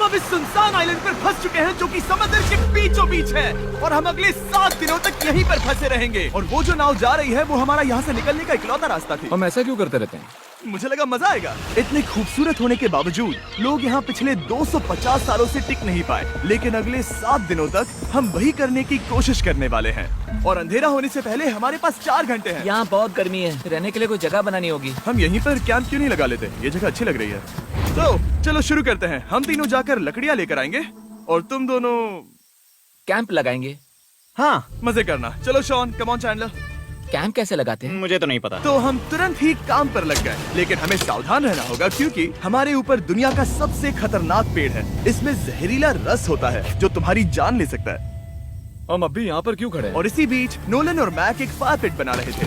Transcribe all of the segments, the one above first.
अब इस सुनसान आइलैंड पर फंस चुके हैं जो कि समुद्र के बीचों बीच है और हम अगले 7 दिनों तक यहीं पर फंसे रहेंगे। और वो जो नाव जा रही है वो हमारा यहाँ से निकलने का इकलौता रास्ता थी। हम ऐसा क्यों करते रहते हैं? मुझे लगा मजा आएगा। इतने खूबसूरत होने के बावजूद लोग यहाँ पिछले 250 सालों से टिक नहीं पाए, लेकिन अगले 7 दिनों तक हम वही करने की कोशिश करने वाले हैं। और अंधेरा होने से पहले हमारे पास 4 घंटे हैं। यहाँ बहुत गर्मी है, रहने के लिए कोई जगह बनानी होगी। हम यहीं पर कैंप क्यों नहीं लगा लेते? ये जगह अच्छी लग रही है। तो चलो शुरू करते हैं। हम तीनों जाकर लकड़ियाँ लेकर आएंगे और तुम दोनों कैंप लगाएंगे। हाँ, मजे करना। चलो Shawn, come on Chandler. Camp कैसे लगाते हैं? मुझे तो नहीं पता। तो हम तुरंत ही काम पर लग गए, लेकिन हमें सावधान रहना होगा क्योंकि हमारे ऊपर दुनिया का सबसे खतरनाक पेड़ है। इसमें जहरीला रस होता है जो तुम्हारी जान ले सकता है। हम अभी यहाँ पर क्यों खड़े हैं? और इसी बीच नोलन और मैक एक फायर पिट बना रहे थे।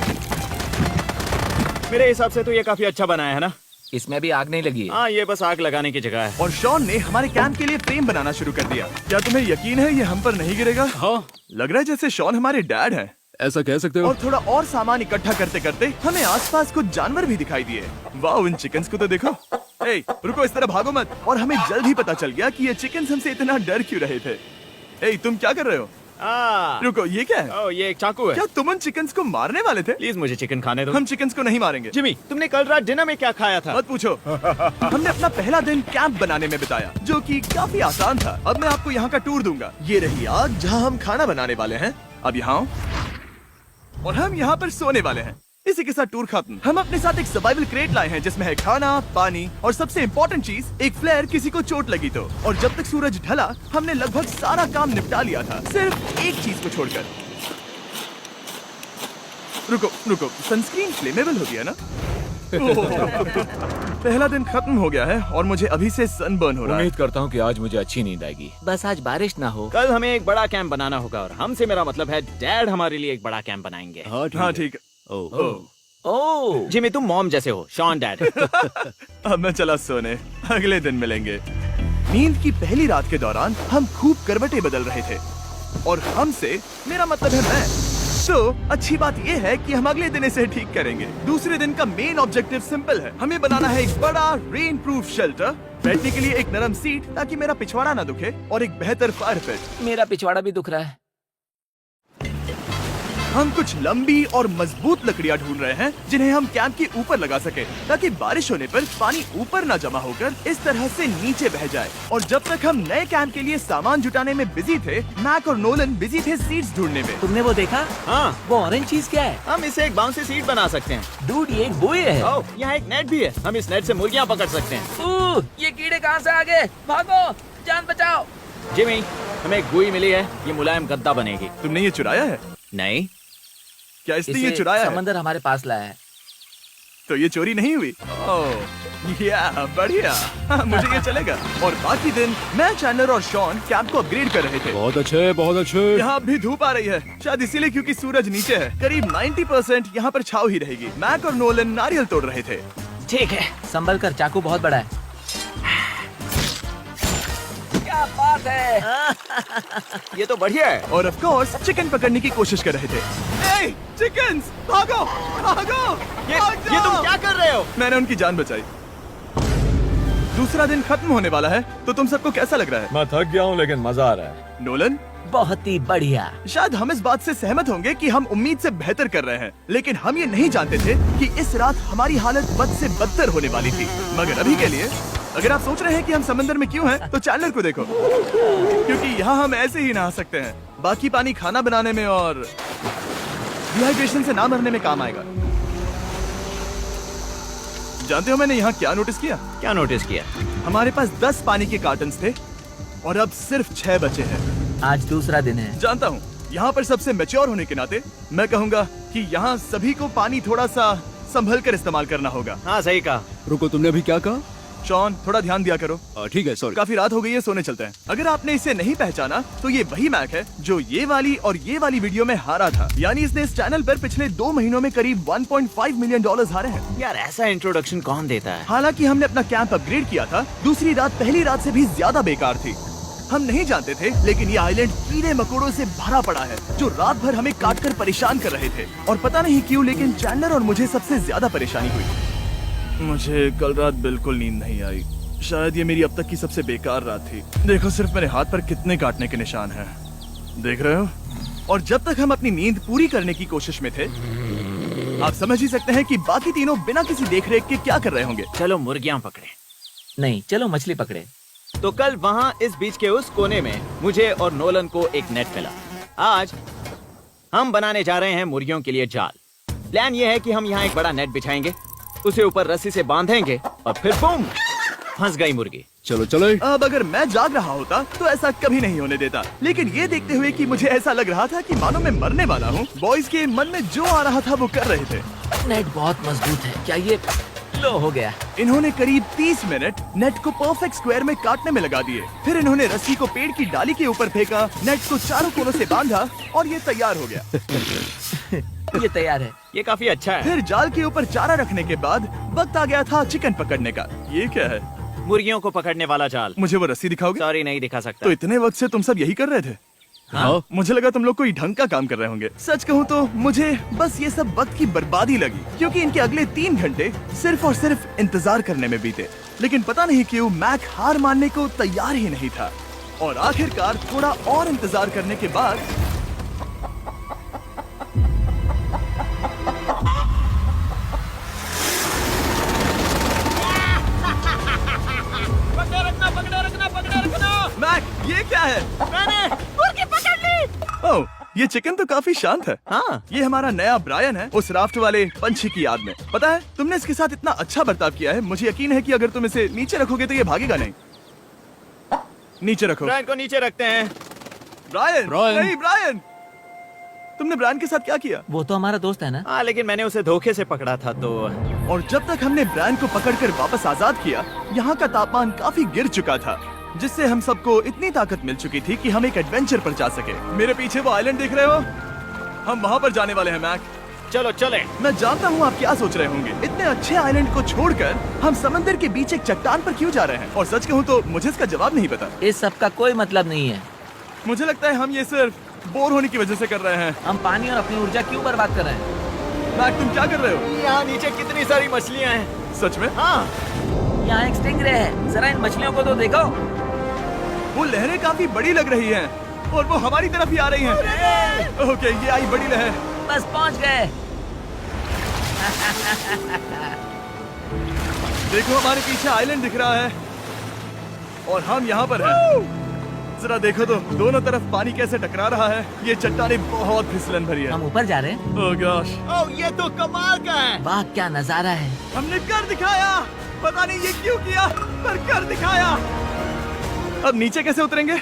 मेरे हिसाब से तो ये काफी अच्छा बनाया है ना? इसमें भी आग नहीं लगी है। हाँ, ये बस आग लगाने की जगह है। और शॉन ने हमारे कैंप के लिए फ्रेम बनाना शुरू कर दिया। क्या तुम्हें यकीन है ये हम पर नहीं गिरेगा? हाँ। लग रहा है जैसे शॉन हमारे डैड हैं। ऐसा कह सकते हो? और थोड़ा और सामान इकट्ठा करते करते हमें आसपास कुछ जानवर भी दिखाई दिए। वाह, इन चिकन्स को तो देखो। ए, रुको, इस तरह भागो मत। और हमें जल्द ही पता चल गया कि ये चिकन्स हमसे इतना डर क्यों रहे थे। ए, तुम क्या कर रहे हो? रुको, ये क्या है? ये एक चाकू है। क्या तुम उन चिकन्स को मारने वाले थे? प्लीज मुझे चिकन खाने दो। हम चिकन्स को नहीं मारेंगे। जिमी, तुमने कल रात डिनर में क्या खाया था? मत पूछो। हमने अपना पहला दिन कैंप बनाने में बिताया, जो कि काफी आसान था। अब मैं आपको यहाँ का टूर दूंगा। ये रही आग जहाँ हम खाना बनाने वाले हैं। अब यहाँ आओ। और हम यहाँ पर सोने वाले हैं। इसी के साथ टूर खत्म। हम अपने साथ एक सर्वाइवल क्रेट लाए हैं जिसमें है खाना, पानी और सबसे इम्पोर्टेंट चीज, एक फ्लेयर किसी को चोट लगी तो। और जब तक सूरज ढला हमने लगभग सारा काम निपटा लिया था, सिर्फ एक चीज को छोड़कर। रुको, सनस्क्रीन फ्लेमेबल होती है ना? पहला दिन खत्म हो गया है और मुझे अभी से सनबर्न हो रहा है। उम्मीद करता हूँ कि आज मुझे अच्छी नींद आएगी। बस आज बारिश ना हो। कल हमें एक बड़ा कैंप बनाना होगा और हमसे मेरा मतलब है डैड हमारे लिए एक बड़ा कैंप बनाएंगे। हाँ ठीक है। ओह, जिमी, तुम मॉम जैसे हो। Shawn dad. अब मैं चला सोने, अगले दिन मिलेंगे। नींद की पहली रात के दौरान हम खूब करवटें बदल रहे थे और हमसे मेरा मतलब है मैं। तो अच्छी बात यह है कि हम अगले दिन इसे ठीक करेंगे। दूसरे दिन का मेन ऑब्जेक्टिव सिंपल है। हमें बनाना है एक बड़ा रेन प्रूफ शेल्टर, बैठने के लिए एक नरम सीट ताकि मेरा पिछवाड़ा ना दुखे, और एक बेहतर फायर पिट। मेरा पिछवाड़ा भी दुख रहा है। हम कुछ लंबी और मजबूत लकड़ियां ढूंढ रहे हैं जिन्हें हम कैंप के ऊपर लगा सके ताकि बारिश होने पर पानी ऊपर न जमा होकर इस तरह से नीचे बह जाए। और जब तक हम नए कैंप के लिए सामान जुटाने में बिजी थे, मैक और नोलन बिजी थे सीड्स ढूंढने में। तुमने वो देखा? हाँ, वो ऑरेंज चीज क्या है? हम इसे एक बाउंसी सीट बना सकते हैं। डूड, ये एक बुए है। ओह, यहाँ एक नेट भी है। हम इस नेट से मुर्गियाँ पकड़ सकते हैं। ये कीड़े कहाँ से आ गए? भागो, जान बचाओ। जिमी, हमें एक बुई मिली है। ये मुलायम गद्दा बनेगी। तुमने ये चुराया है? नहीं। क्या इसलिए ये चुराया है? समंदर हमारे पास लाया है। तो ये चोरी नहीं हुई? ओह, या बढ़िया। मुझे ये चलेगा। और बाकी दिन मैं, चैंडलर और शॉन कैंप को अपग्रेड कर रहे थे। बहुत अच्छे, बहुत अच्छे। यहाँ भी धूप आ रही है, शायद इसीलिए क्योंकि सूरज नीचे है। करीब 90% यहाँ पर छाव ही रहेगी। मैक और नोलन नारियल तोड़ रहे थे। ठीक है, संभल कर, चाकू बहुत बड़ा है। क्या बात है। ये तो बढ़िया है। और ऑफ कोर्स चिकन पकड़ने की कोशिश कर रहे थे। ए, चिकन्स, भागो, भागो, ये तुम क्या कर रहे हो? मैंने उनकी जान बचाई। दूसरा दिन खत्म होने वाला है, तो तुम सबको कैसा लग रहा है? मैं थक गया हूँ लेकिन मजा आ रहा है। नोलन, बहुत ही बढ़िया। शायद हम इस बात से सहमत होंगे कि हम उम्मीद से बेहतर कर रहे हैं, लेकिन हम ये नहीं जानते थे कि इस रात हमारी हालत बद से बदतर होने वाली थी। मगर अभी के लिए, अगर आप सोच रहे हैं कि हम समंदर में क्यों हैं, तो चैंडलर को देखो, क्योंकि यहाँ हम ऐसे ही नहा सकते हैं। बाकी पानी खाना बनाने में और डिहाइड्रेशन से ना मरने में काम आएगा। जानते हो मैंने यहाँ क्या नोटिस किया? क्या नोटिस किया? हमारे पास 10 पानी के कार्टन्स थे और अब सिर्फ 6 बचे हैं। आज दूसरा दिन है। जानता हूँ, यहाँ पर सबसे मैच्योर होने के नाते मैं कहूँगा कि यहाँ सभी को पानी थोड़ा सा संभल कर इस्तेमाल करना होगा। हाँ, सही कहा। रुको, तुमने अभी क्या कहा? शॉन, थोड़ा ध्यान दिया करो। ठीक है, सॉरी। काफी रात हो गई है, सोने चलते हैं। अगर आपने इसे नहीं पहचाना तो ये वही मैक है जो ये वाली और ये वाली वीडियो में हारा था। यानी इसने इस चैनल पर पिछले 2 महीनों में करीब $1.5 मिलियन हारे हैं। यार, ऐसा इंट्रोडक्शन कौन देता है? हालांकि हमने अपना कैंप अपग्रेड किया था, दूसरी रात पहली रात से भी ज्यादा बेकार थी। हम नहीं जानते थे, लेकिन ये आइलैंड कीड़े मकोड़ों से भरा पड़ा है जो रात भर हमें काट कर परेशान कर रहे थे। और पता नहीं क्यों, लेकिन चैंडलर और मुझे सबसे ज्यादा परेशानी हुई। मुझे कल रात बिल्कुल नींद नहीं आई। शायद ये मेरी अब तक की सबसे बेकार रात थी। देखो सिर्फ मेरे हाथ पर कितने काटने के निशान हैं। देख रहे हो? और जब तक हम अपनी नींद पूरी करने की कोशिश में थे, आप समझ ही सकते हैं कि बाकी तीनों बिना किसी देखरेख के क्या कर रहे होंगे। चलो मुर्गियां पकड़े। नहीं, चलो मछली पकड़े। तो कल वहाँ इस बीच के उस कोने में मुझे और नोलन को एक नेट मिला। आज हम बनाने जा रहे हैं मुर्गियों के लिए जाल। प्लान ये है कि हम यहाँ एक बड़ा नेट बिछाएंगे, उसे ऊपर रस्सी से बांधेंगे और फिर बूम, फंस गई मुर्गी। चलो चलो। अब अगर मैं जाग रहा होता तो ऐसा कभी नहीं होने देता, लेकिन ये देखते हुए कि मुझे ऐसा लग रहा था कि मानो मैं मरने वाला हूँ, बॉयज के मन में जो आ रहा था वो कर रहे थे। नेट बहुत मजबूत है। क्या ये लो हो गया? इन्होंने करीब 30 मिनट नेट को परफेक्ट स्क्वायर में काटने में लगा दिए। फिर इन्होंने रस्सी को पेड़ की डाली के ऊपर फेंका, नेट को चारों कोनों से बांधा और ये तैयार हो गया। ये तैयार है। ये काफी अच्छा है। फिर जाल के ऊपर चारा रखने के बाद वक्त आ गया था चिकन पकड़ने का। ये क्या है? मुर्गियों को पकड़ने वाला जाल। मुझे वो रस्सी दिखाओगे? सॉरी, नहीं दिखा सकता। तो इतने वक्त से तुम सब यही कर रहे थे? हाँ। मुझे लगा तुम लोग कोई ढंग का काम कर रहे होंगे। सच कहूँ तो मुझे बस ये सब वक्त की बर्बादी लगी, क्योंकि इनके अगले 3 घंटे सिर्फ और सिर्फ इंतजार करने में बीते। लेकिन पता नहीं क्यों मैक हार मानने को तैयार ही नहीं था, और आखिरकार थोड़ा और इंतजार करने के बाद मैक, ये क्या है? मैंने मुर्गी पकड़ ली। ओह, ये चिकन तो काफी शांत है। हाँ। ये हमारा नया ब्रायन है, उस राफ्ट वाले पंछी की याद में। पता है, तुमने इसके साथ इतना अच्छा बर्ताव किया है, मुझे यकीन है कि अगर तुम इसे नीचे रखोगे तो ये भागेगा नहीं। नीचे रखो। ब्रायन को नीचे रखते हैं। Brian, Brian. नहीं ब्रायन, तुमने ब्रायन के साथ क्या किया? वो तो हमारा दोस्त है ना। हाँ, लेकिन मैंने उसे धोखे से पकड़ा था तो। और जब तक हमने ब्रायन को पकड़कर वापस आजाद किया, यहाँ का तापमान काफी गिर चुका था, जिससे हम सबको इतनी ताकत मिल चुकी थी कि हम एक एडवेंचर पर जा सके। मेरे पीछे वो आइलैंड देख रहे हो? हम वहाँ पर जाने वाले हैं मैक। चलो चले। मैं जानता हूँ आप क्या सोच रहे होंगे, इतने अच्छे आइलैंड को छोड़कर हम समंदर के बीच एक चट्टान पर क्यों जा रहे हैं? और सच कहूँ तो मुझे इसका जवाब नहीं पता। इस सब का कोई मतलब नहीं है। मुझे लगता है हम ये सिर्फ बोर होने की वजह से कर रहे हैं। हम पानी और अपनी ऊर्जा क्यों बर्बाद कर रहे हैं? मैक, तुम क्या कर रहे हो? यहाँ नीचे कितनी सारी मछलियाँ हैं। सच में? हाँ। यहाँ एक स्टिंगरे है, जरा इन मछलियों को तो देखो। वो लहरें काफी बड़ी लग रही हैं और वो हमारी तरफ ही आ रही हैं। ओके, ये आई बड़ी लहर। बस पहुँच गए। देखो, हमारे पीछे आइलैंड दिख रहा है और हम यहाँ पर हैं। जरा देखो तो दोनों तरफ पानी कैसे टकरा रहा है। ये चट्टानें बहुत फिसलन भरी है। हम ऊपर जा रहे हैं। ओह गॉश, ओह, ये तो कमाल का है। वाह, क्या नजारा है। हमने कर दिखाया। पता नहीं ये क्यों किया, पर कर दिखाया। अब नीचे कैसे उतरेंगे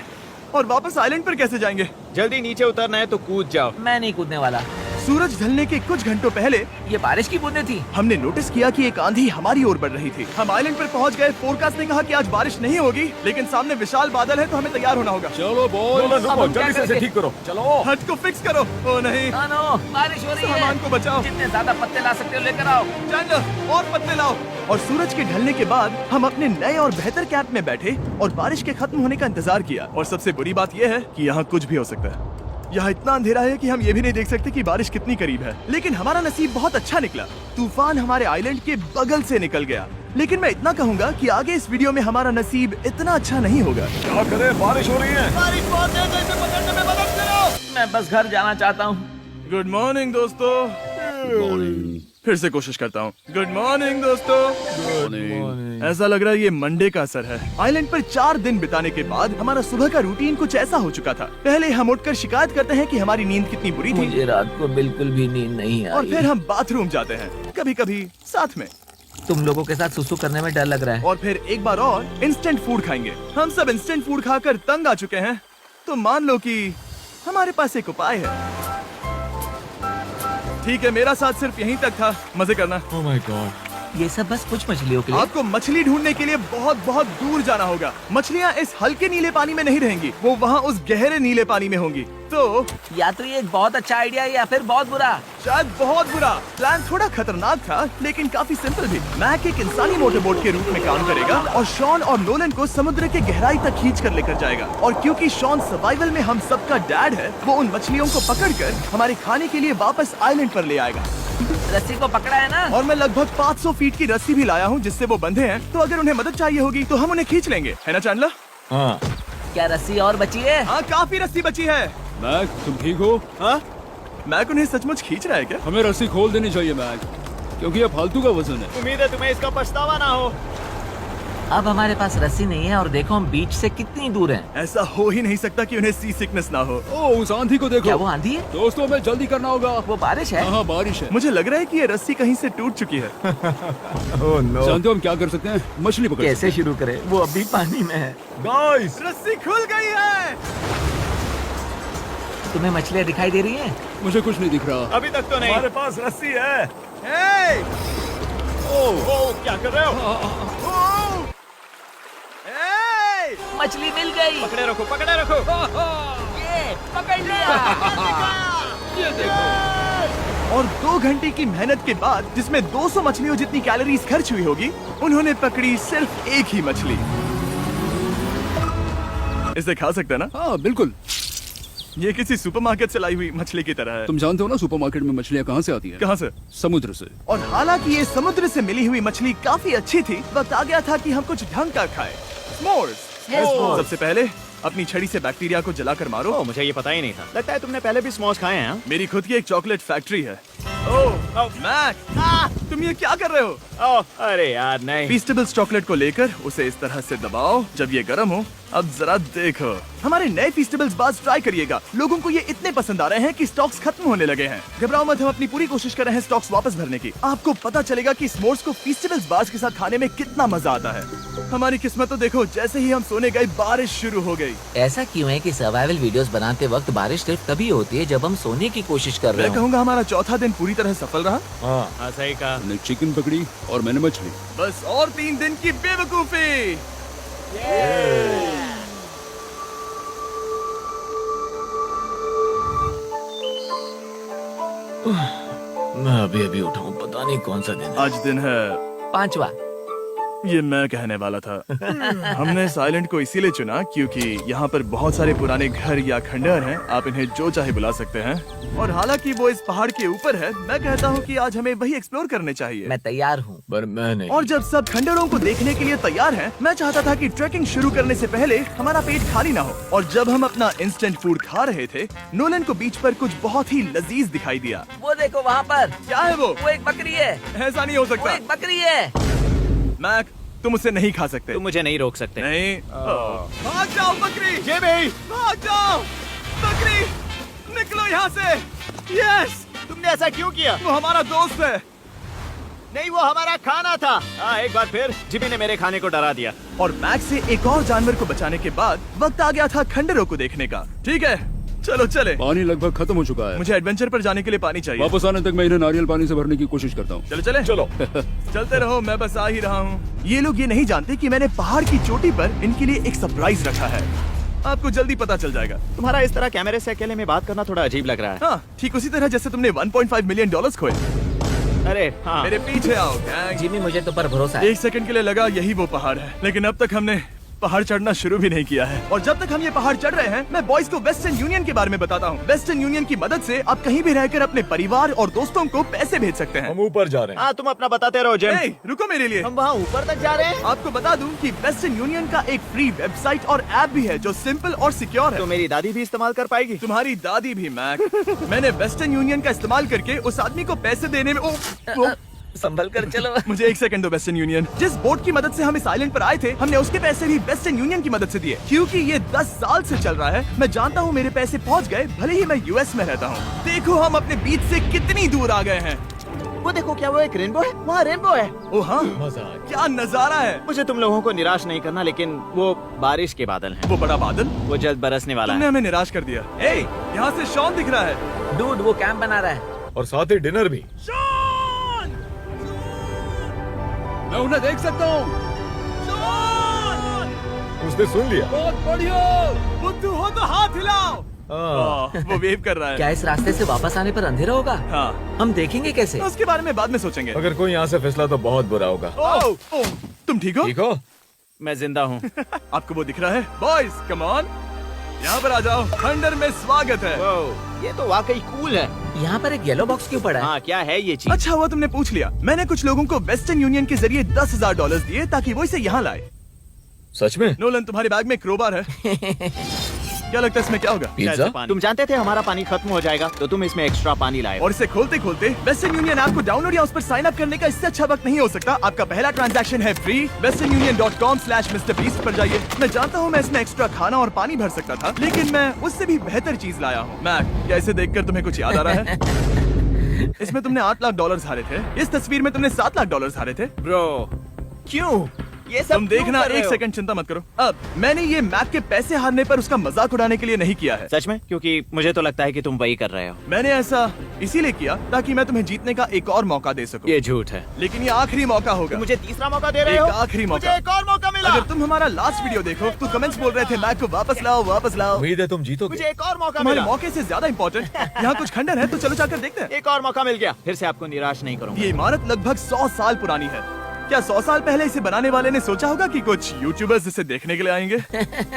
और वापस आइलैंड पर कैसे जाएंगे? जल्दी नीचे उतरना है तो कूद जाओ। मैं नहीं कूदने वाला। सूरज ढलने के कुछ घंटों पहले ये बारिश की बूंदें थी। हमने नोटिस किया कि एक आंधी हमारी ओर बढ़ रही थी। हम आइलैंड पर पहुंच गए। फोरकास्ट ने कहा कि आज बारिश नहीं होगी, लेकिन सामने विशाल बादल है तो हमें तैयार होना होगा। चलो बॉय, अब हम क्या जल्दी से इसे करेंगे? ठीक करो। चलो। हट को फिक्स करो। ओ नहीं, नो, बारिश हो रही है। सामान को बचाओ। जितने ज्यादा पत्ते ला सकते हो लेकर आओ। चैंडलर, और पत्ते लाओ। और सूरज के ढलने के बाद हम अपने नए और बेहतर कैंप में बैठे और बारिश के खत्म होने का इंतजार किया। और सबसे बुरी बात यह है कि यहाँ कुछ भी हो सकता है। यहाँ इतना अंधेरा है कि हम ये भी नहीं देख सकते कि बारिश कितनी करीब है। लेकिन हमारा नसीब बहुत अच्छा निकला। तूफान हमारे आइलैंड के बगल से निकल गया। लेकिन मैं इतना कहूँगा कि आगे इस वीडियो में हमारा नसीब इतना अच्छा नहीं होगा। क्या करें, बारिश हो रही है। बारिश बहुत तेज है, इसे पकड़ने में मदद करो। मैं बस घर जाना चाहता हूँ। गुड मॉर्निंग दोस्तों। फिर से कोशिश करता हूँ। गुड मॉर्निंग दोस्तों। ऐसा लग रहा है ये मंडे का असर है। आइलैंड पर 4 दिन बिताने के बाद हमारा सुबह का रूटीन कुछ ऐसा हो चुका था। पहले हम उठकर शिकायत करते हैं कि हमारी नींद कितनी बुरी थी, मुझे रात को बिल्कुल भी नींद नहीं आई। और फिर हम बाथरूम जाते हैं, कभी कभी साथ में। तुम लोगों के साथ सुसु करने में डर लग रहा है। और फिर एक बार और इंस्टेंट फूड खाएंगे। हम सब इंस्टेंट फूड खाकर तंग आ चुके हैं, तो मान लो कि हमारे पास एक उपाय है। ठीक है, मेरा साथ सिर्फ यहीं तक था। मजे करना। Oh my God. ये सब बस कुछ मछलियों के लिए। आपको मछली ढूंढने के लिए बहुत बहुत दूर जाना होगा। मछलियाँ इस हल्के नीले पानी में नहीं रहेंगी, वो वहाँ उस गहरे नीले पानी में होंगी। तो या तो ये एक बहुत अच्छा आइडिया है या फिर बहुत बुरा। शायद बहुत बुरा। प्लान थोड़ा खतरनाक था, लेकिन काफी सिंपल भी। मैक एक इंसानी मोटरबोट के रूप में काम करेगा और शॉन और नोलन को समुद्र के गहराई तक खींच कर लेकर जाएगा। और क्योंकि शॉन सर्वाइवल में हम सबका डैड है, वो उन मछलियों को पकड़कर हमारे खाने के लिए वापस आइलैंड पर ले आएगा। रस्सी को पकड़ा है ना? और मैं लगभग 500 फीट की रस्सी भी लाया हूँ जिससे वो बंधे हैं, तो अगर उन्हें मदद चाहिए होगी तो हम उन्हें खींच लेंगे, है ना चैंडलर? हाँ। क्या रस्सी और बची है? हाँ, काफी रस्सी बची है। मैक, तुम ठीक हो? हाँ, मैक उन्हें सचमुच खींच रहा है क्या? हमें रस्सी खोल देनी चाहिए मैक, क्योंकि ये फालतू का वजन है। उम्मीद है तुम्हें इसका पछतावा ना हो। अब हमारे पास रस्सी नहीं है और देखो हम बीच से कितनी दूर हैं। ऐसा हो ही नहीं सकता कि उन्हें सी सिकनेस ना हो। ओ, उस आंधी को देखो। क्या वो आंधी है? दोस्तों, हमें जल्दी करना होगा। वो बारिश है? हाँ, बारिश है। मुझे लग रहा है कि ये रस्सी कहीं से टूट चुकी है। Oh no. जानते हो हम क्या कर सकते हैं? मछली पकड़ कैसे शुरू करें? वो अभी पानी में है। गाइस, रस्सी खुल गई है। तुम्हें मछलियाँ दिखाई दे रही हैं? मुझे कुछ नहीं दिख रहा। अभी तक तो नहीं। हमारे पास रस्सी है। हे! ओ, क्या कर रहे हो? हे! मछली मिल गई। पकड़े रखो, पकड़े रखो। ये पकड़ लिया। ये देखो। और 2 घंटे की मेहनत के बाद, जिसमें 200 मछलियों जितनी कैलोरीज खर्च हुई होगी, उन्होंने पकड़ी सिर्फ एक ही मछली। इसे खा सकते हैं ना? हाँ, बिल्कुल। ये किसी सुपरमार्केट से लाई हुई मछली की तरह है। तुम जानते हो ना सुपरमार्केट में मछलियाँ कहाँ से आती हैं? कहाँ से? समुद्र से। और हालांकि ये समुद्र से मिली हुई मछली काफी अच्छी थी, वक्त आ गया था कि हम कुछ ढंग का खाएं। s'mores। सबसे पहले अपनी छड़ी से बैक्टीरिया को जलाकर मारो। ओ, मुझे ये पता ही नहीं था। लगता है तुमने पहले भी स्मोस खाए हैं। हाँ? मेरी खुद की एक चॉकलेट फैक्ट्री है। ओह मैक, तुम ये क्या कर रहे हो? ओ, अरे यार नहीं। फीस्टेबल्स चॉकलेट को लेकर उसे इस तरह से दबाओ जब ये गर्म हो। अब जरा देखो, हमारे नए फीस्टेबल्स बार्स ट्राई करिएगा। लोगों को ये इतने पसंद आ रहे हैं कि स्टॉक्स खत्म होने लगे हैं। घबराओ मत, हम अपनी पूरी कोशिश कर रहे हैं स्टॉक्स वापस भरने की। आपको पता चलेगा कि s'mores को फीस्टेबल्स बार्स के साथ खाने में कितना मजा आता है। हमारी किस्मत तो देखो, जैसे ही हम सोने गए बारिश शुरू हो गई। ऐसा क्यों है कि सर्वाइवल वीडियोस बनाते वक्त बारिश सिर्फ तभी होती है जब हम सोने की कोशिश कर रहे मैं हो? कहूँगा हमारा चौथा दिन पूरी तरह सफल रहा। हाँ, सही कहा। हमने चिकन पकड़ी और मैंने मछली। बस और 3 दिन की बेवकूफी। मैं अभी अभी उठा हूँ, पता नहीं कौन सा दिन है। आज दिन है 5वां। ये मैं कहने वाला था। हमने इस आइलैंड को इसीलिए चुना क्योंकि यहाँ पर बहुत सारे पुराने घर या खंडहर हैं। आप इन्हें जो चाहे बुला सकते हैं। और हालांकि वो इस पहाड़ के ऊपर है, मैं कहता हूँ कि आज हमें वही एक्सप्लोर करने चाहिए। मैं तैयार हूँ। पर मैं नहीं। और जब सब खंडहरों को देखने के लिए तैयार हैं, मैं चाहता था कि ट्रैकिंग शुरू करने से पहले हमारा पेट खाली ना हो। और जब हम अपना इंस्टेंट फूड खा रहे थे, नोलन को बीच पर कुछ बहुत ही लजीज दिखाई दिया। वो देखो वहाँ पर। क्या है वो? वो एक बकरी है। ऐसा नहीं हो वो सकता। एक बकरी है। मैक, तुम उसे नहीं खा सकते। तुम मुझे नहीं रोक सकते। नहीं। भाग जाओ बकरी। ये भी। भाग जाओ बकरी, निकलो यहाँ से। यस, तुमने ऐसा क्यों किया? वो हमारा दोस्त है। नहीं, वो हमारा खाना था। हाँ, एक बार फिर जिमी ने मेरे खाने को डरा दिया। और मैक से एक और जानवर को बचाने के बाद वक्त आ गया था खंडहरों को देखने का। ठीक है, चलो चले। पानी लगभग खत्म हो चुका है। मुझे एडवेंचर पर जाने के लिए पानी चाहिए। वापस आने तक मैं इन्हें नारियल पानी से भरने की कोशिश करता हूँ। चलो चले। चलो। चलते रहो, मैं बस आ ही रहा हूँ। ये लोग ये नहीं जानते कि मैंने पहाड़ की चोटी पर इनके लिए एक सरप्राइज रखा है। आपको जल्दी पता चल जाएगा। तुम्हारा इस तरह कैमरे से अकेले में बात करना थोड़ा अजीब लग रहा है। हाँ, ठीक उसी तरह जैसे तुमने $1.5 मिलियन खोए। अरे हाँ। मेरे पीछे आओ गैंग। जिमी, मुझे तो पर भरोसा है। 1 सेकंड के लिए लगा यही वो पहाड़ है, लेकिन अब तक हमने पहाड़ चढ़ना शुरू भी नहीं किया है। और जब तक हम ये पहाड़ चढ़ रहे हैं, मैं बॉयज को वेस्टर्न यूनियन के बारे में बताता हूँ। वेस्टर्न यूनियन की मदद से आप कहीं भी रहकर अपने परिवार और दोस्तों को पैसे भेज सकते हैं। हम ऊपर जा रहे हैं। हाँ, तुम अपना बताते रहो जिम। ए, रुको मेरे लिए। हम वहाँ ऊपर तक जा रहे हैं। आपको बता दूं कि वेस्टर्न यूनियन का एक फ्री वेबसाइट और ऐप भी है जो सिंपल और सिक्योर है। तो मेरी दादी भी इस्तेमाल कर पाएगी। तुम्हारी दादी भी मैक। मैंने वेस्टर्न यूनियन का इस्तेमाल करके उस आदमी को पैसे देने में संभल कर चलो। मुझे 1 सेकंड दो। वेस्टर्न यूनियन, जिस बोट की मदद से हम इस आइलैंड पर आए थे, हमने उसके पैसे भी वेस्टर्न यूनियन की मदद से दिए। क्योंकि ये 10 साल से चल रहा है, मैं जानता हूँ मेरे पैसे पहुँच गए, भले ही मैं यूएस में रहता हूँ। देखो हम अपने बीच से कितनी दूर आ गए हैं। वो देखो, क्या वो एक रेनबो है? वहाँ रेनबो है। ओ हाँ, मजा आ गया। क्या नजारा है। मुझे तुम लोगों को निराश नहीं करना, लेकिन वो बारिश के बादल हैं। वो बड़ा बादल, वो जल्द बरसने वाला तुमने है। हमें निराश कर दिया। ए, यहाँ से शॉन दिख रहा है। डूड, वो कैंप बना रहा है। और साथ ही डिनर भी। शॉन! मैं उन्हें देख सकता हूँ। शॉन! उसने सुन लिया। बहुत बढ़िया। बुद्धू हो तो हाथ हिलाओ। वो वेव कर रहा है। क्या इस रास्ते से वापस आने पर अंधेरा होगा? हाँ, हम देखेंगे कैसे? उसके बारे में बाद में सोचेंगे। अगर कोई यहाँ से फिसला तो बहुत बुरा होगा। ओह, तुम ठीक हो? ठीक हो? मैं जिंदा हूँ। आपको वो दिख रहा है? Boys, come on. यहाँ पर आ जाओ, खंडर में स्वागत है। वाह, ये तो वाकई कूल है। यहाँ पर एक येलो बॉक्स क्यों पड़ा है? हाँ, क्या है ये चीज? अच्छा हुआ तुमने पूछ लिया। मैंने कुछ लोगों को वेस्टर्न यूनियन के जरिए $10,000 दिए ताकि वो इसे यहाँ लाए। सच में? नोलन, तुम्हारे बैग में क्रोबार है। क्या लगता है इसमें क्या होगा? पिज्जा? तुम जानते थे हमारा पानी खत्म हो जाएगा, तो तुम इसमें एक्स्ट्रा पानी लाए। और इसे खोलते खोलते वेस्टर्न यूनियन ऐप को डाउनलोड या उस पर साइन अप करने का इससे अच्छा वक्त नहीं हो सकता। आपका पहला ट्रांजैक्शन है फ्री। westernunion.com/MrBeast पर जाइए। मैं जानता हूँ मैं इसमें एक्स्ट्रा खाना और पानी भर सकता था, लेकिन मैं उससे भी बेहतर चीज लाया हूँ। मैक, क्या इसे देखकर तुम्हें कुछ याद आ रहा है? इसमें तुमने $8 लाख हारे थे। इस तस्वीर में तुमने $7 लाख हारे थे। ब्रो, क्यों? ये सब तुम क्यों देखना, कर रहे एक हो? सेकंड चिंता मत करो। अब मैंने ये मैक के पैसे हारने पर उसका मजाक उड़ाने के लिए नहीं किया है। सच में? क्योंकि मुझे तो लगता है कि तुम वही कर रहे हो। मैंने ऐसा इसीलिए किया ताकि मैं तुम्हें जीतने का एक और मौका दे सकूं। ये झूठ है। लेकिन ये आखिरी मौका होगा। तुम मुझे तीसरा मौका दे रहे एक हो? आखिरी मौका। मुझे एक और मौका मिला। अगर तुम हमारा लास्ट वीडियो देखो तो कमेंट्स बोल रहे थे मैक को वापस लाओ, वापस लाओ। उम्मीद है तुम जीतोगे। मुझे एक और मौका तुम्हारे मिला। मौके से ज्यादा इम्पोर्टेंट यहाँ कुछ खंडर है, तो चलो जाकर देखते हैं। एक और मौका मिल गया। फिर से आपको निराश नहीं करूंगा। ये इमारत लगभग 100 साल पुरानी है। क्या 100 साल पहले इसे बनाने वाले ने सोचा होगा कि कुछ यूट्यूबर्स इसे देखने के लिए आएंगे?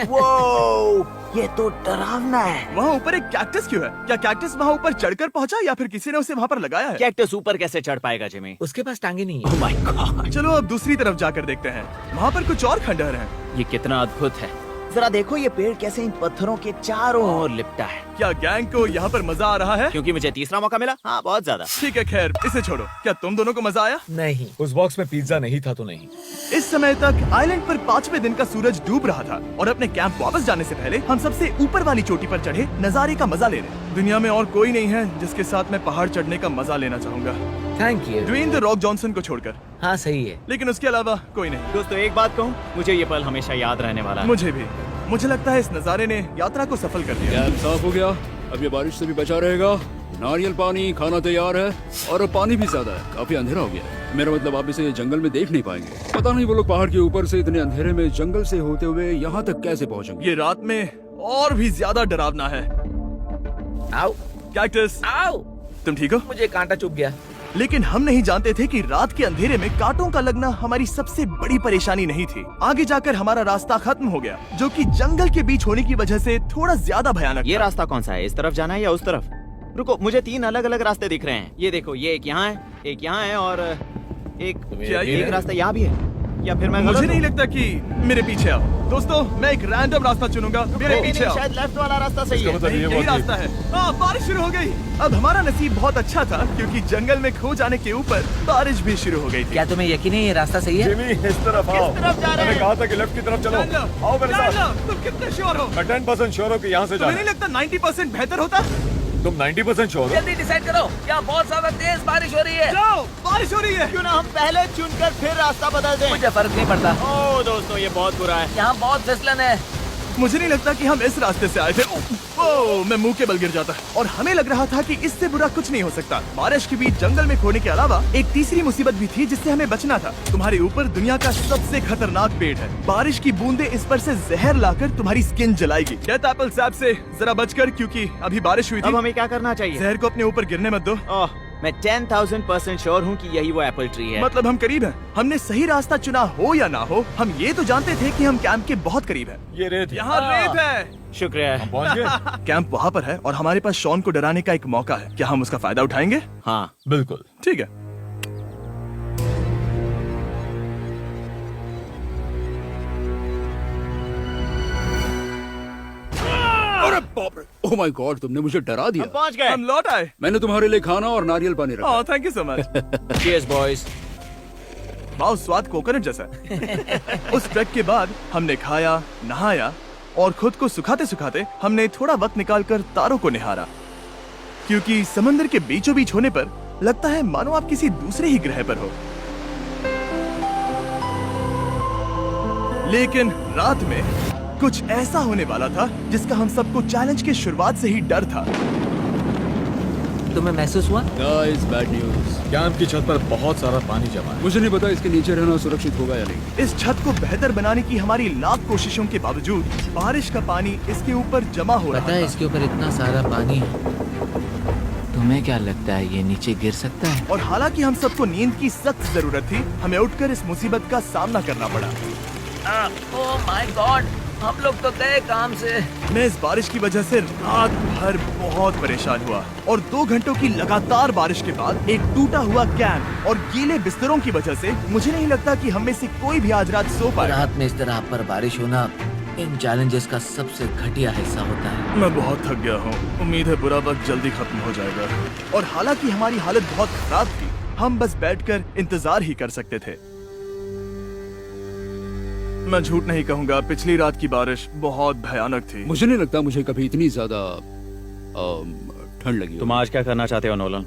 वो ये तो डरावना है। वहाँ ऊपर एक कैक्टस क्यों है? क्या कैक्टस वहाँ ऊपर चढ़कर पहुँचा या फिर किसी ने उसे वहाँ पर लगाया है? कैक्टस ऊपर कैसे चढ़ पाएगा जिमी? उसके पास टांगे नहीं है। ओह माय गॉड, चलो अब दूसरी तरफ जाकर देखते हैं। वहाँ पर कुछ और खंडहर हैं। ये कितना अद्भुत है। जरा देखो ये पेड़ कैसे इन पत्थरों के चारों ओर लिपटा है। क्या गैंग को यहाँ पर मजा आ रहा है? क्योंकि मुझे तीसरा मौका मिला। हाँ, बहुत ज्यादा। ठीक है, खैर इसे छोड़ो। क्या तुम दोनों को मजा आया? नहीं। उस बॉक्स में पिज्जा नहीं था तो नहीं। इस समय तक आइलैंड पर 5वें दिन का सूरज डूब रहा था और अपने कैंप वापस जाने से पहले हम सबसे ऊपर वाली चोटी पर चढ़े नजारे का मजा ले रहे। दुनिया में और कोई नहीं है जिसके साथ मैं पहाड़ चढ़ने का मजा लेना चाहूंगा, thank you. Dwayne the Rock Johnson को छोड़कर। हाँ सही है। लेकिन उसके अलावा कोई नहीं। दोस्तों, एक बात कहूँ, मुझे ये पल हमेशा याद रहने वाला है। मुझे भी। मुझे लगता है इस नजारे ने यात्रा को सफल कर दिया। कैंप साफ हो गया, अब ये बारिश से भी बचा रहेगा। नारियल पानी, खाना तैयार है और अब पानी भी ज्यादा है। काफी अंधेरा हो गया है। मेरा मतलब आप इसे जंगल में देख नहीं पाएंगे। पता नहीं वो लोग पहाड़ के ऊपर से इतने अंधेरे में जंगल से होते हुए यहाँ तक कैसे पहुँचेंगे। ये रात में और भी ज्यादा डरावना है। आओ कैक्टस, आओ। तुम ठीक हो? मुझे कांटा चुभ गया। लेकिन हम नहीं जानते थे कि रात के अंधेरे में कांटों का लगना हमारी सबसे बड़ी परेशानी नहीं थी। आगे जाकर हमारा रास्ता खत्म हो गया, जो कि जंगल के बीच होने की वजह से थोड़ा ज्यादा भयानक ये था। रास्ता कौन सा है? इस तरफ जाना है या उस तरफ? रुको, मुझे 3 अलग अलग रास्ते दिख रहे हैं। ये देखो, ये एक यहाँ है, एक यहाँ है और एक क्या ये- एक रास्ता यहाँ भी है। या फिर मैं मुझे गलत नहीं हूँ? लगता कि मेरे पीछे आओ। दोस्तों, मैं एक रैंडम रास्ता चुनूंगा। मेरे नहीं, पीछे नहीं, आओ। शायद लेफ्ट वाला रास्ता सही है। मतलब नहीं, ये यही बहुत ही- रास्ता है। बारिश शुरू हो गई। अब हमारा नसीब बहुत अच्छा था क्योंकि जंगल में खो जाने के ऊपर बारिश भी शुरू हो गई थी। क्या तुम्हें यकीन है ये रास्ता सही है? जिमी, इस तरफ आओ। तरफ जा रहे मैंने हैं? कहा था कि लेफ्ट की तरफ चलो। जान लो, आओ मेरे जान साथ। लो, तुम कितने श्योर हो? मैं 10% श्योर हूँ कि यहाँ से तुम्हें जाना। नहीं लगता 90% बेहतर होता? तुम 90% श्योर हो? जल्दी डिसाइड करो। यहाँ बहुत ज्यादा तेज बारिश हो रही है। जाओ, बारिश हो रही है। क्यों ना हम पहले चुनकर फिर रास्ता बदल दें? मुझे फर्क नहीं पड़ता। ओह दोस्तों, ये बहुत बुरा है। यहाँ बहुत फिसलन है। मुझे नहीं लगता कि हम इस रास्ते से आए थे। ओह, मैं मुंह के बल गिर जाता। और हमें लग रहा था कि इससे बुरा कुछ नहीं हो सकता। बारिश के बीच जंगल में खोने के अलावा एक तीसरी मुसीबत भी थी जिससे हमें बचना था। तुम्हारे ऊपर दुनिया का सबसे खतरनाक पेड़ है। बारिश की बूंदें इस पर से जहर लाकर तुम्हारी स्किन जलाएगी। डेथ एप्पल सैप से जरा बचकर, क्योंकि अभी बारिश हुई अब थी। हमें क्या करना चाहिए? जहर को अपने ऊपर गिरने मत दो। ओह, मैं 10,000% श्योर हूँ कि यही वो एप्पल ट्री है। मतलब हम करीब हैं। हमने सही रास्ता चुना हो या ना हो, हम ये तो जानते थे कि हम कैंप के बहुत करीब हैं। ये रेत है। यहाँ रेत है। शुक्रिया है। पहुँच गए? कैंप वहाँ पर है और हमारे पास शॉन को डराने का एक मौका है। क्या हम उसका फायदा उठाएंगे? हाँ, बिल्कुल। ठीक है। अरे बाप रे, ओह माय गॉड, तुमने मुझे डरा दिया। हम पहुँच गए। हम लौट आए। मैंने तुम्हारे लिए खाना और नारियल पानी रखा। Oh, thank you so much. Cheers, boys। वाह, स्वाद कोकोनट जैसा है। उस ट्रैक के बाद हमने खाया, नहाया और खुद को सुखाते सुखाते हमने थोड़ा वक्त निकालकर तारों को निहारा, क्योंकि समंदर के बीचों बीच होने पर लगता है मानो आप किसी दूसरे ही ग्रह पर हो। लेकिन रात में कुछ ऐसा होने वाला था जिसका हम सबको चैलेंज की शुरुआत से ही डर था। तुम्हें महसूस हुआ? Guys, bad news. कैंप की छत पर बहुत सारा पानी जमा है। मुझे नहीं पता इसके नीचे रहना सुरक्षित होगा या नहीं। इस छत को बेहतर बनाने की हमारी लाख कोशिशों के बावजूद बारिश का पानी इसके ऊपर जमा हो रहा पता है था। इसके ऊपर इतना सारा पानी है। तुम्हें क्या लगता है ये नीचे गिर सकता है? और हालांकि हम सबको नींद की सख्त जरूरत थी, हमें उठकर इस मुसीबत का सामना करना पड़ा। ओह माय गॉड, हम लोग तो गए काम से। मैं इस बारिश की वजह से रात भर बहुत परेशान हुआ और 2 घंटों की लगातार बारिश के बाद एक टूटा हुआ कैंप और गीले बिस्तरों की वजह से मुझे नहीं लगता कि हम में से कोई भी आज रात सो पाए। रात में इस तरह पर बारिश होना इन चैलेंजेस का सबसे घटिया हिस्सा होता है। मैं बहुत थक गया हूँ। उम्मीद है बुरा वक्त जल्दी खत्म हो जाएगा। और हालांकि हमारी हालत बहुत खराब थी, हम बस बैठकर इंतजार ही कर सकते थे। मैं झूठ नहीं कहूँगा, पिछली रात की बारिश बहुत भयानक थी। मुझे नहीं लगता मुझे कभी इतनी ज्यादा ठंड लगी हो। तुम आज क्या करना चाहते हो नोलन?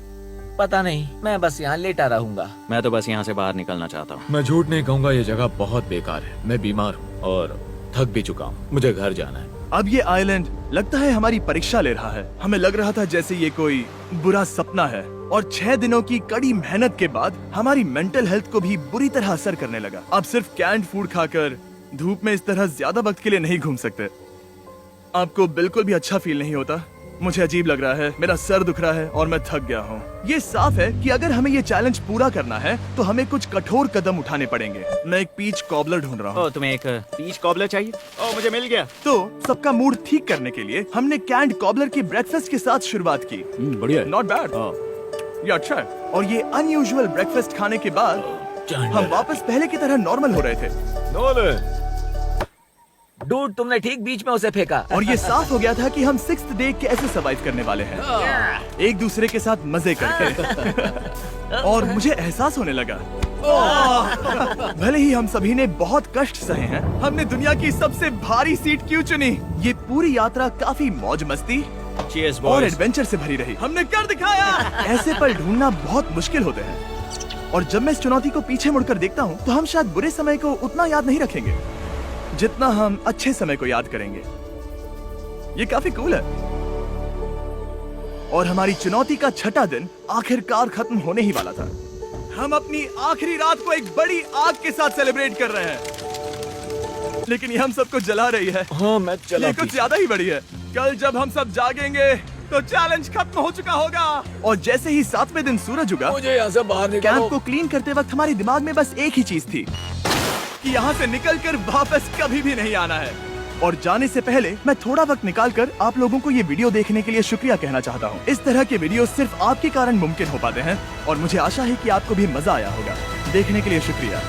पता नहीं, मैं बस यहाँ लेटा रहूंगा। मैं तो बस यहाँ से बाहर निकलना चाहता हूँ। मैं झूठ नहीं कहूंगा, ये जगह बहुत बेकार है। मैं बीमार हूँ और थक भी चुका हूँ। मुझे घर जाना है। अब ये आइलैंड लगता है हमारी परीक्षा ले रहा है। हमें लग रहा था जैसे ये कोई बुरा सपना है और 6 दिनों की कड़ी मेहनत के बाद हमारी मेंटल हेल्थ को भी बुरी तरह असर करने लगा। अब सिर्फ कैंड फूड खाकर धूप में इस तरह ज्यादा वक्त के लिए नहीं घूम सकते। आपको बिल्कुल भी अच्छा फील नहीं होता? मुझे अजीब लग रहा है, मेरा सर दुख रहा है और मैं थक गया हूँ। ये साफ है कि अगर हमें ये चैलेंज पूरा करना है तो हमें कुछ कठोर कदम उठाने पड़ेंगे। मैं एक पीच कॉबलर ढूंढ रहा हूँ। तुम्हें एक पीच कॉबलर चाहिए? मुझे मिल गया। तो सबका मूड ठीक करने के लिए हमने कैंड कॉबलर के ब्रेकफास्ट के साथ शुरुआत की। बढ़िया है। नॉट बैड, या अच्छा है। और ये अनयूजुअल ब्रेकफास्ट खाने के बाद हम वापस पहले की तरह नॉर्मल हो रहे थे। नोलन, डूड, तुमने ठीक बीच में उसे फेंका। और ये साफ हो गया था कि हम 6th डे कैसे सर्वाइव करने वाले हैं, एक दूसरे के साथ मजे करके। और मुझे एहसास होने लगा, भले ही हम सभी ने बहुत कष्ट सहे हैं, हमने दुनिया की सबसे भारी सीट क्यों चुनी? ये पूरी यात्रा काफी मौज मस्ती Cheers, और boys. एडवेंचर से भरी रही। हमने कर दिखाया। ऐसे पल ढूंढना बहुत मुश्किल होते हैं और जब मैं इस चुनौती को पीछे मुड़कर देखता हूँ तो हम शायद बुरे समय को उतना याद नहीं रखेंगे जितना हम अच्छे समय को याद करेंगे। ये काफी कूल है। और हमारी चुनौती का 6ठा दिन आखिरकार खत्म होने ही वाला था। हम अपनी आखिरी रात को एक बड़ी आग के साथ सेलिब्रेट कर रहे हैं, लेकिन ये हम सबको जला रही है। हाँ मैं चला ये कुछ ज्यादा ही बड़ी है। कल जब हम सब जागेंगे तो चैलेंज खत्म हो चुका होगा। और जैसे ही 7वें दिन सूरज उगा, मुझे यहाँ से बाहर कैंप निकालो। को क्लीन करते वक्त हमारे दिमाग में बस एक ही चीज थी कि यहाँ से निकलकर वापस कभी भी नहीं आना है। और जाने से पहले मैं थोड़ा वक्त निकालकर आप लोगों को ये वीडियो देखने के लिए शुक्रिया कहना चाहता हूँ। इस तरह के वीडियो सिर्फ आपके कारण मुमकिन हो पाते हैं और मुझे आशा है कि आपको भी मजा आया होगा। देखने के लिए शुक्रिया।